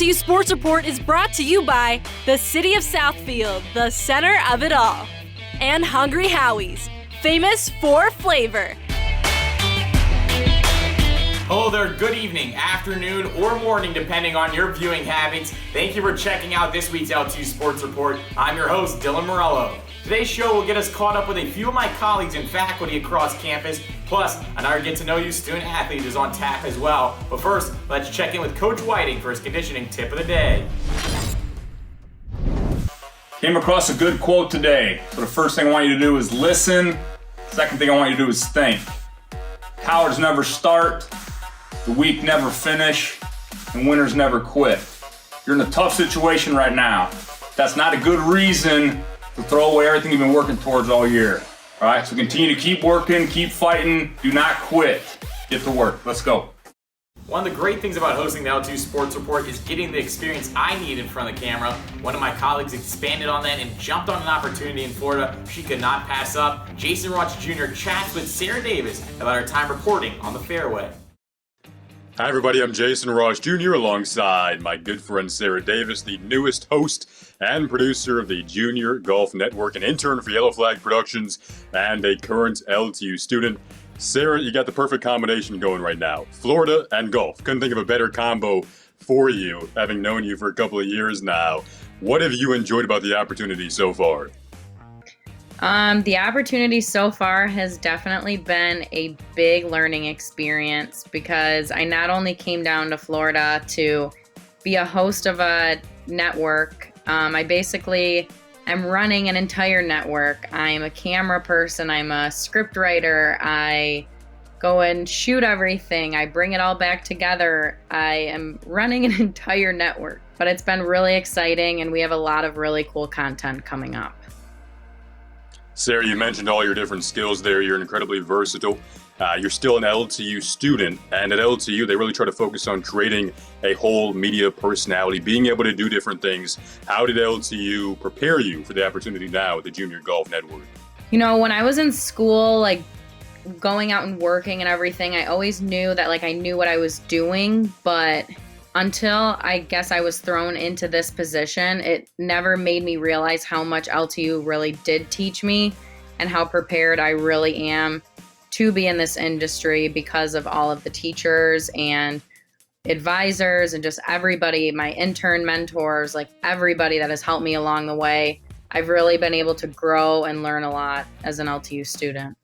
LTU Sports Report is brought to you by the City of Southfield, the center of it all, and Hungry Howie's, famous for flavor. Hello there, good evening, afternoon, or morning, depending on your viewing habits. Thank you for checking out this week's LTU Sports Report. I'm your host, Dylan Morello. Today's show will get us caught up with a few of my colleagues and faculty across campus, plus another get-to-know-you student-athlete is on tap as well. But first, let's check in with Coach Whiting for his conditioning tip of the day. Came across a good quote today. So the first thing I want you to do is listen. Second thing I want you to do is think. Cowards never start, the weak never finish, and winners never quit. You're in a tough situation right now. That's not a good reason to throw away everything you've been working towards all year. All right, so continue to keep working, keep fighting, do not quit. Get to work, let's go. One of the great things about hosting the LTU Sports Report is getting the experience I need in front of the camera. One of my colleagues expanded on that and jumped on an opportunity in Florida she could not pass up. Jason Roach Jr. chats with Sarah Davis about her time reporting on the fairway. Hi everybody, I'm Jason Ross Jr. alongside my good friend Sarah Davis, the newest host and producer of the Junior Golf Network, an intern for Yellow Flag Productions, and a current LTU student. Sarah, you got the perfect combination going right now. Florida and golf. Couldn't think of a better combo for you, having known you for a couple of years now. What have you enjoyed about the opportunity so far? The opportunity so far has definitely been a big learning experience because I not only came down to Florida to be a host of a network, I basically am running an entire network. I'm a camera person, I'm a script writer, I go and shoot everything, I bring it all back together. I am running an entire network, but it's been really exciting and we have a lot of really cool content coming up. Sarah, you mentioned all your different skills there. You're incredibly versatile. You're still an LTU student, and at LTU, they really try to focus on creating a whole media personality, being able to do different things. How did LTU prepare you for the opportunity now with the Junior Golf Network? You know, when I was in school, like going out and working and everything, I always knew that I knew what I was doing, but until I guess I was thrown into this position, it never made me realize how much LTU really did teach me and how prepared I really am to be in this industry because of all of the teachers and advisors and just everybody, my intern mentors, everybody that has helped me along the way. I've really been able to grow and learn a lot as an LTU student.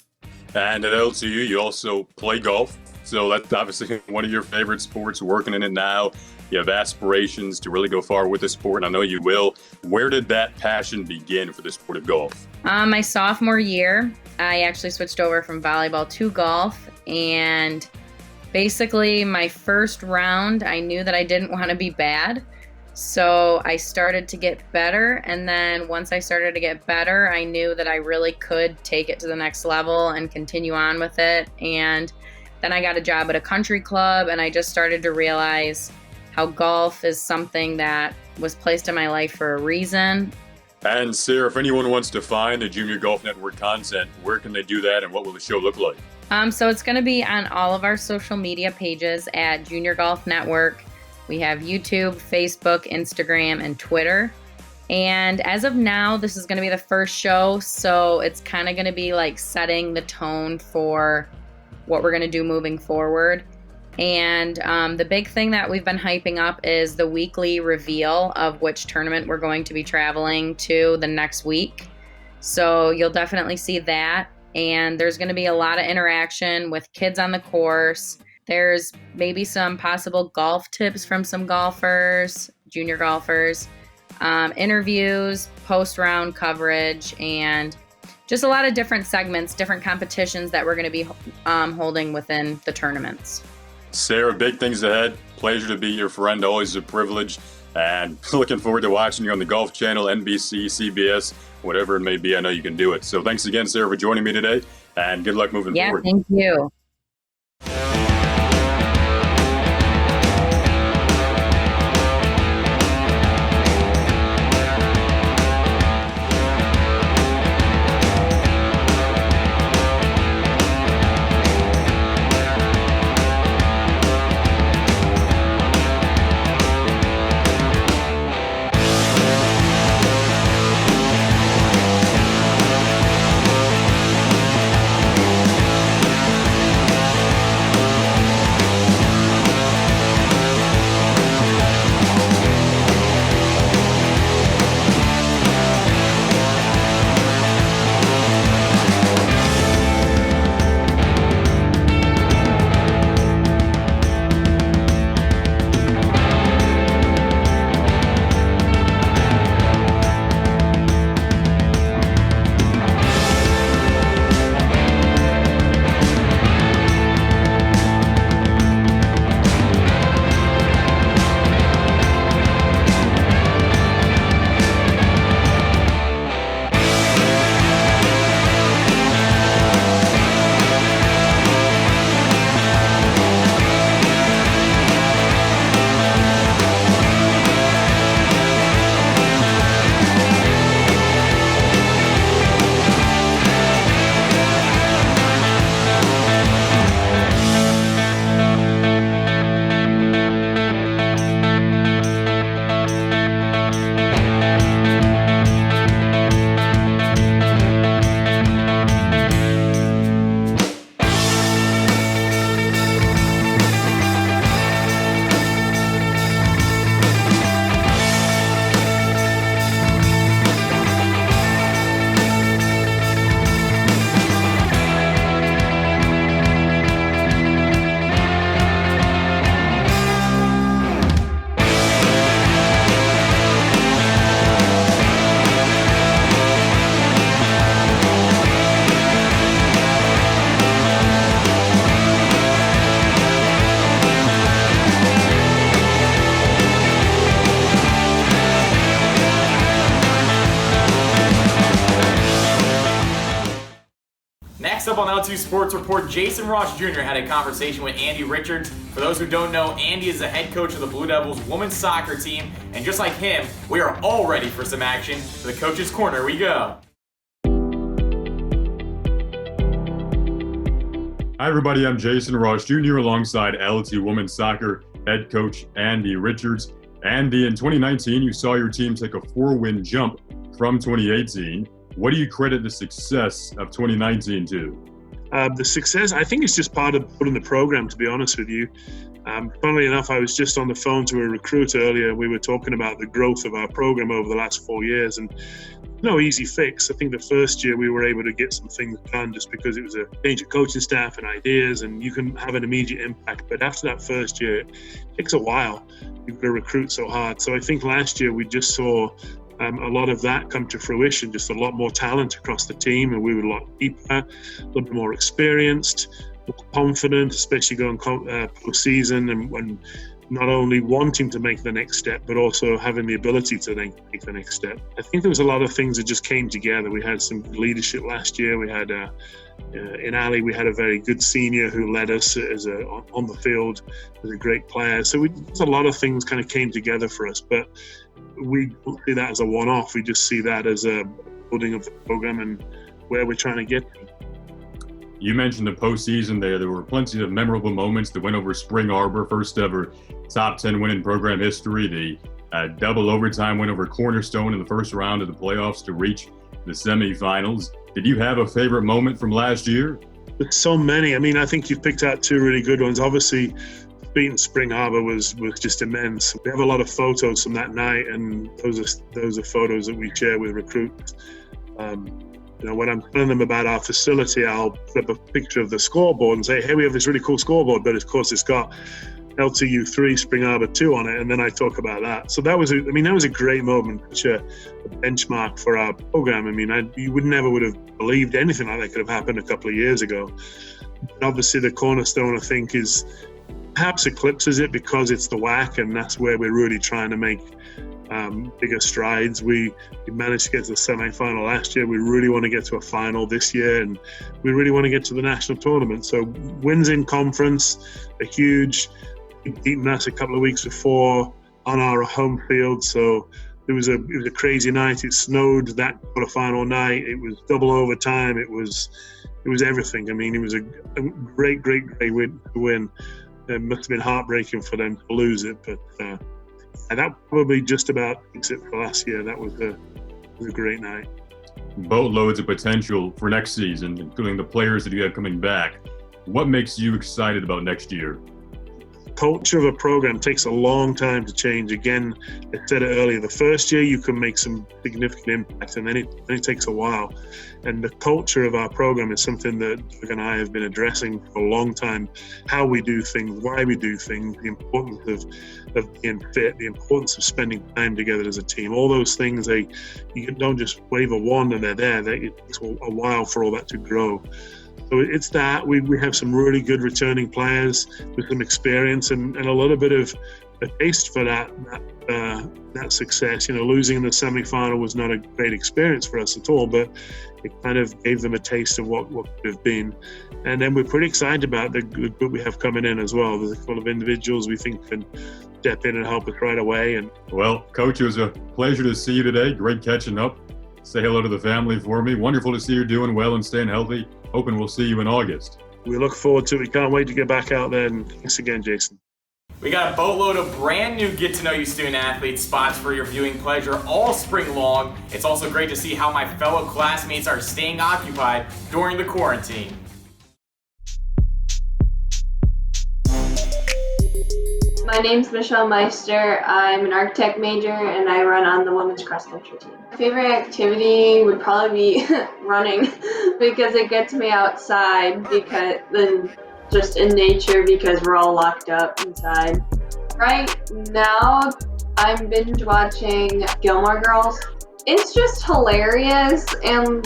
And at LTU, you also play golf. So that's obviously one of your favorite sports, working in it now. You have aspirations to really go far with the sport, and I know you will. Where did that passion begin for the sport of golf? My sophomore year, I actually switched over from volleyball to golf, and basically my first round, I knew that I didn't want to be bad. So I started to get better, and then once I started to get better, I knew that I really could take it to the next level and continue on with it. And then I got a job at a country club, and I just started to realize how golf is something that was placed in my life for a reason. And Sarah, if anyone wants to find the Junior Golf Network content, where can they do that, and what will the show look like? So it's going to be on all of our social media pages at Junior Golf Network. We have YouTube, Facebook, Instagram, and Twitter. And as of now, this is going to be the first show, so it's kind of going to be setting the tone for what we're going to do moving forward. And the big thing that we've been hyping up is the weekly reveal of which tournament we're going to be traveling to the next week. So you'll definitely see that. And there's going to be a lot of interaction with kids on the course. There's maybe some possible golf tips from some golfers, junior golfers, interviews, post-round coverage, and just a lot of different segments, different competitions that we're going to be holding within the tournaments. Sarah, big things ahead. Pleasure to be your friend. Always a privilege. And looking forward to watching you on the Golf Channel, NBC, CBS, whatever it may be. I know you can do it. So thanks again, Sarah, for joining me today. And good luck moving forward. Yeah, thank you. Next up on LTU Sports Report, Jason Ross Jr. had a conversation with Andy Richards. For those who don't know, Andy is the head coach of the Blue Devils women's soccer team, and just like him, we are all ready for some action. To the Coach's Corner we go. Hi, everybody. I'm Jason Ross Jr. alongside LTU women's soccer head coach Andy Richards. Andy, in 2019, you saw your team take a 4-win jump from 2018. What do you credit the success of 2019 to? The success, I think, is just part of putting the program, to be honest with you. Funnily enough, I was just on the phone to a recruiter earlier. We were talking about the growth of our program over the last 4 years, and no easy fix. I think the first year we were able to get some things done just because it was a change of coaching staff and ideas, and you can have an immediate impact. But after that first year, it takes a while. You've got to recruit so hard. So I think last year we just saw a lot of that come to fruition, just a lot more talent across the team, and we were a lot deeper, a little bit more experienced, more confident, especially going postseason, and not only wanting to make the next step, but also having the ability to then take the next step. I think there was a lot of things that just came together. We had some leadership last year. We had in Ali, we had a very good senior who led us on the field as a great player. So a lot of things kind of came together for us, but we don't see that as a one-off. We just see that as a building of the program and where we're trying to get to. You mentioned the postseason there. There were plenty of memorable moments. The win over Spring Arbor, first ever top 10 win in program history. The double overtime win over Cornerstone in the first round of the playoffs to reach the semifinals. Did you have a favorite moment from last year? There's so many. I mean, I think you've picked out two really good ones. Obviously, beating Spring Arbor was just immense. We have a lot of photos from that night, and those are photos that we share with recruits. When I'm telling them about our facility, I'll flip a picture of the scoreboard and say, hey, we have this really cool scoreboard, but of course it's got LTU 3, Spring Arbor 2 on it, and then I talk about that. So that was a great moment, such a benchmark for our program. I mean, you would have believed anything like that could have happened a couple of years ago. But obviously the Cornerstone, I think, is perhaps eclipses it because it's the WAC, and that's where we're really trying to make bigger strides. We managed to get to the semi-final last year. We really want to get to a final this year, and we really want to get to the national tournament. So wins in conference are huge. We'd beaten us a couple of weeks before on our home field, so it was a crazy night. It snowed that quarterfinal night. It was double overtime. It was everything. I mean, it was a great win to win. It must have been heartbreaking for them to lose it, but that probably just about makes it for last year. That was a great night. Boatloads of potential for next season, including the players that you have coming back. What makes you excited about next year? Culture of a program takes a long time to change. Again, I said it earlier, the first year you can make some significant impact, and then it takes a while. And the culture of our program is something that Doug and I have been addressing for a long time. How we do things, why we do things, the importance of being fit, the importance of spending time together as a team. All those things, you don't just wave a wand and they're there. It takes a while for all that to grow. So it's that we have some really good returning players with some experience and a little bit of a taste for that success. Losing in the semifinal was not a great experience for us at all, but it kind of gave them a taste of what could have been. And then we're pretty excited about the group we have coming in as well. There's a couple of individuals we think can step in and help us right away. Well, Coach, it was a pleasure to see you today. Great catching up. Say hello to the family for me. Wonderful to see you doing well and staying healthy. Hoping we'll see you in August. We look forward to it. We can't wait to get back out there. And thanks again, Jason. We got a boatload of brand new Get to Know You student athlete spots for your viewing pleasure all spring long. It's also great to see how my fellow classmates are staying occupied during the quarantine. My name's Michelle Meister. I'm an architect major and I run on the women's cross country team. My favorite activity would probably be running because it gets me outside just in nature because we're all locked up inside. Right now, I'm binge watching Gilmore Girls. It's just hilarious and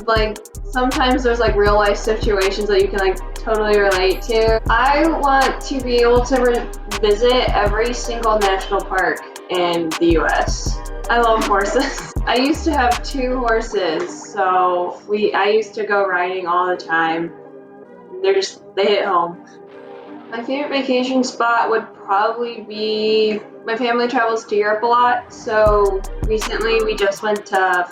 sometimes there's real life situations that you can totally relate to. I want to be able to visit every single national park in the US. I love horses. I used to have 2 horses, so I used to go riding all the time. they hit home. My favorite vacation spot would probably be, my family travels to Europe a lot, so recently we just went to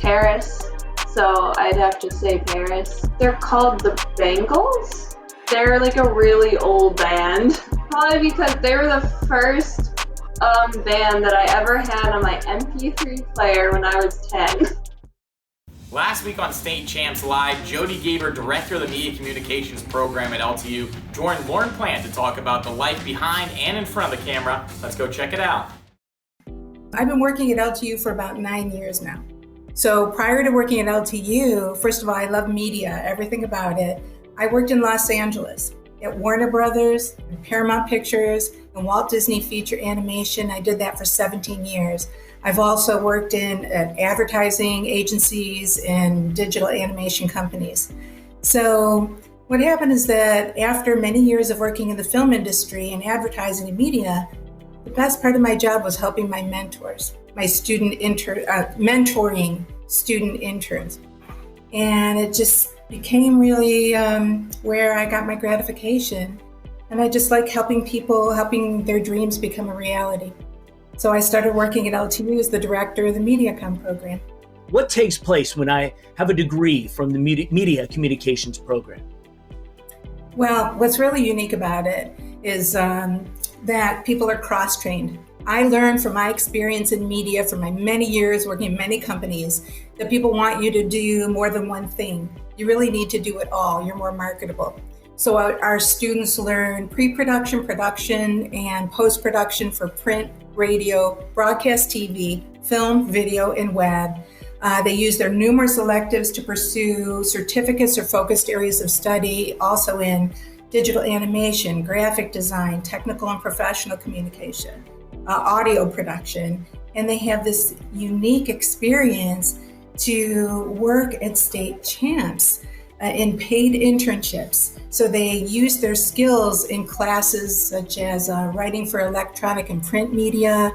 Paris, so I'd have to say Paris. They're called the Bangles. They're like a really old band, probably because they were the first band that I ever had on my MP3 player when I was 10. Last week on State Champs Live, Jody Gaber, director of the Media Communications program at LTU, joined Lauren Plant to talk about the life behind and in front of the camera. Let's go check it out. I've been working at LTU for about 9 years now. So prior to working at LTU, first of all, I love media, everything about it. I worked in Los Angeles at Warner Brothers, and Paramount Pictures, and Walt Disney Feature Animation. I did that for 17 years. I've also worked in advertising agencies and digital animation companies. So what happened is that after many years of working in the film industry and advertising and media, the best part of my job was helping my mentors, my mentoring student interns. And it just became really where I got my gratification. And I just like helping people, helping their dreams become a reality. So I started working at LTU as the director of the MediaCom program. What takes place when I have a degree from the media communications program? Well, what's really unique about it is that people are cross-trained. I learned from my experience in media, from my many years working in many companies, that people want you to do more than one thing. You really need to do it all. You're more marketable. So our students learn pre-production, production, and post-production for print, radio, broadcast TV, film, video, and web. They use their numerous electives to pursue certificates or focused areas of study, also in digital animation, graphic design, technical and professional communication, audio production. And they have this unique experience to work at State Champs in paid internships. So they use their skills in classes such as writing for electronic and print media,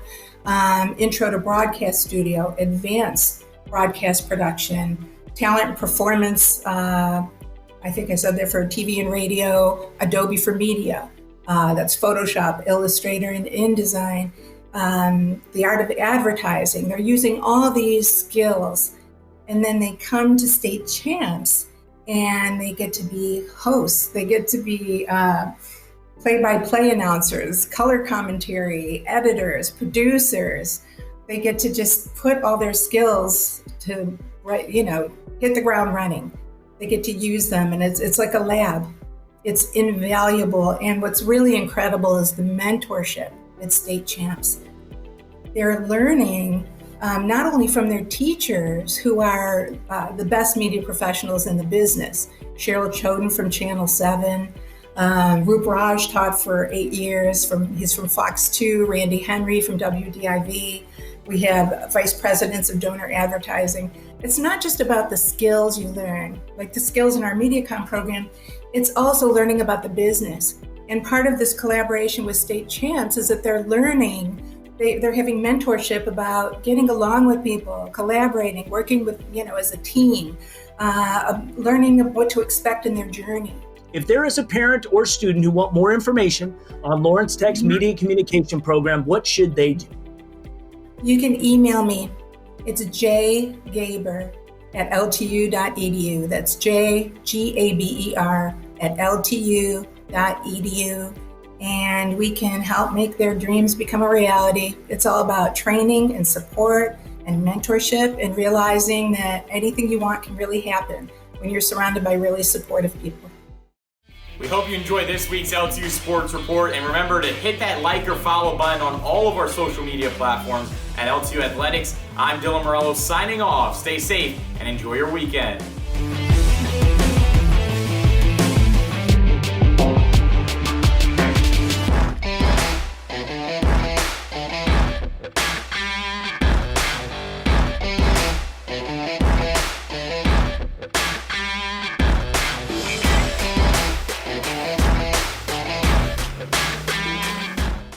intro to broadcast studio, advanced broadcast production, talent and performance, I think I said there for TV and radio, Adobe for media, that's Photoshop, Illustrator, and InDesign, the art of advertising. They're using all these skills, and then they come to State Champs and they get to be hosts. They get to be play-by-play announcers, color commentary, editors, producers. They get to just put all their skills to, hit the ground running. They get to use them, and it's like a lab. It's invaluable. And what's really incredible is the mentorship at State Champs. They're learning not only from their teachers, who are the best media professionals in the business. Cheryl Choden from Channel 7, Roop Raj taught for 8 years, he's from Fox 2, Randy Henry from WDIV. We have vice presidents of donor advertising. It's not just about the skills you learn, like the skills in our MediaCom program, it's also learning about the business. And part of this collaboration with State Champs is that they're learning, they're having mentorship about getting along with people, collaborating, working with, as a team, learning what to expect in their journey. If there is a parent or student who want more information on Lawrence Tech's Media Communication program, what should they do? You can email me. It's jgaber@ltu.edu. That's jgaber@ltu.edu. And we can help make their dreams become a reality. It's all about training and support and mentorship and realizing that anything you want can really happen when you're surrounded by really supportive people. We hope you enjoyed this week's LTU Sports Report, and remember to hit that like or follow button on all of our social media platforms at LTU Athletics. I'm Dylan Morello signing off. Stay safe and enjoy your weekend.